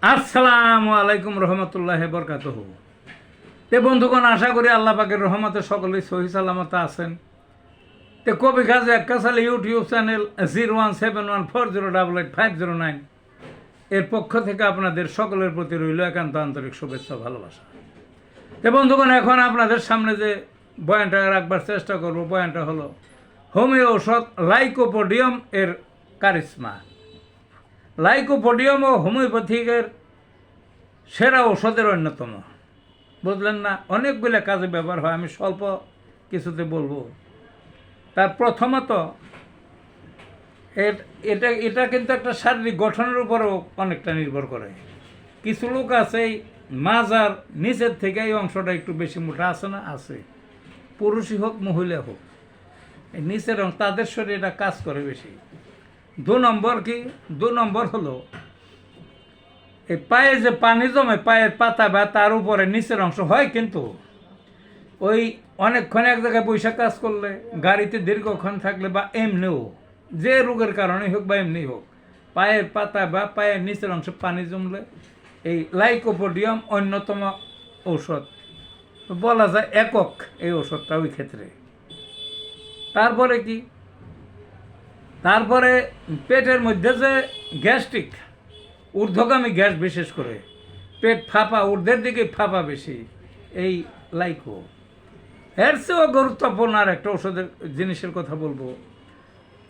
আসসালামু আলাইকুম রহমতুল্লাহ বরকাতুহ। তে বন্ধুগণ, আশা করি আল্লাহ পাকের রহমতে সকলেই সহি সালামতে আছেন। তে কবি কাজী আক্কাস আলী ইউটিউব চ্যানেল 017140885009 এর পক্ষ থেকে আপনাদের সকলের প্রতি রইল একান্ত আন্তরিক শুভেচ্ছা ভালোবাসা। তে বন্ধুগণ, এখন আপনাদের সামনে যে বয়ানটা রাখবার চেষ্টা করব, বয়ানটা হলো হোমিও ঔষধ লাইকোপোডিয়াম এর কারিশমা। লাইকোপোডিয়াম ও হোমিওপ্যাথিকের সেরা ঔষধের অন্যতম, বুঝলেন না? অনেকগুলো কাজে ব্যবহার হয়, আমি স্বল্প কিছুতে বলবো। তার প্রথমত এটা এটা কিন্তু একটা শারীরিক গঠনের উপরেও অনেকটা নির্ভর করে। কিছু লোক আছে এই মাজার নিচের থেকে এই অংশটা একটু বেশি মোটা আছে না, আছে, পুরুষই হোক মহিলা হোক, এই নিচের অংশ তাদের শরীরে এটা কাজ করে বেশি। দু নম্বর হলো এই পায়ে যে পানি জমে, পায়ের পাতা বা তার উপরে নিচের অংশ হয়, কিন্তু ওই অনেকক্ষণ এক জায়গায় বৈশাখ কাজ করলে, গাড়িতে দীর্ঘক্ষণ থাকলে, বা এমনিও যে রোগের কারণেই হোক বা এমনি হোক, পায়ের পাতা বা পায়ের নিচের অংশে পানি জমলে এই লাইকোপোডিয়াম অন্যতম ঔষধ, বলা যায় একক এই ওষুধটা ওই ক্ষেত্রে। তারপরে কি, তারপরে পেটের মধ্যে যে গ্যাস্ট্রিক, ঊর্ধ্বগামী গ্যাস, বিশেষ করে পেট ফাঁপা, ঊর্ধ্বের দিকে ফাঁপা বেশি, এই লাইকো। এর চেয়েও গুরুত্বপূর্ণ আর একটা ওষুধের জিনিসের কথা বলবো।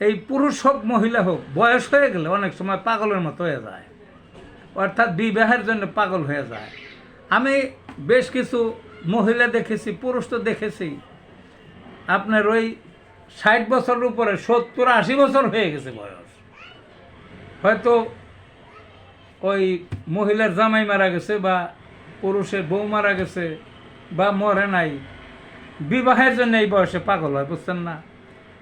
এই পুরুষ হোক মহিলা হোক, বয়স হয়ে গেলে অনেক সময় পাগলের মতো হয়ে যায়, অর্থাৎ বিবাহের জন্য পাগল হয়ে যায়। আমি বেশ কিছু মহিলা দেখেছি, পুরুষ তো দেখেছি, আপনার ওই 60 বছরের উপরে 70-80 বছর হয়ে গেছে বয়স, হয়তো ওই মহিলার জামাই মারা গেছে বা পুরুষের বউ মারা গেছে বা মরে নাই, বিবাহের জন্য এই বয়সে পাগল হয়, বুঝছেন না?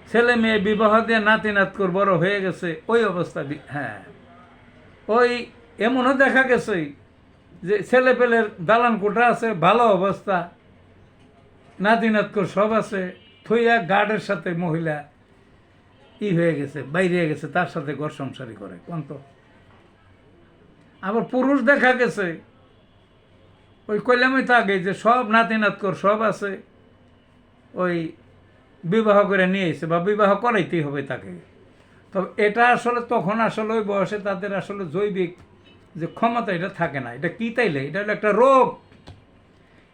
ছেলে মেয়ে বিবাহ দিয়ে নাতি নাতকুর বড় হয়ে গেছে, ওই অবস্থা। হ্যাঁ, ওই এমনও দেখা গেছে যে ছেলে পেলের দালান কোঠা আছে, ভালো অবস্থা, নাতি নাতকুর সব আছে, থইয়া গার্ডের সাথে মহিলা হয়ে গেছে, বাইরে গেছে, তার সাথে ঘর সংসারই করে কোন তো। আবার পুরুষ দেখা গেছে, ওই কইলামই তো আগে যে সব নাতি নাতকর সব আছে, ওই বিবাহ করে নিয়ে এসে বা বিবাহ করাইতেই হবে তাকে। তবে এটা আসলে তখন আসলে ওই বয়সে তাদের আসলে জৈবিক যে ক্ষমতা, এটা থাকে না। এটা কি তাইলে, এটা হলো একটা রোগ।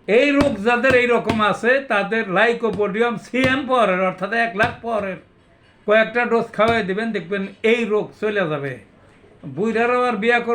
এই রোগ যাদের এই রকম আছে, তাদের লাইকোপোডিয়াম সিএম পাওয়ারের, অর্থাৎ 1 লাখ পাওয়ারের কয়েকটা ডোজ খাওয়াই দেবেন, দেখবেন এই রোগ চলে যাবে। বুইড়ারাও আর বিয়া করবে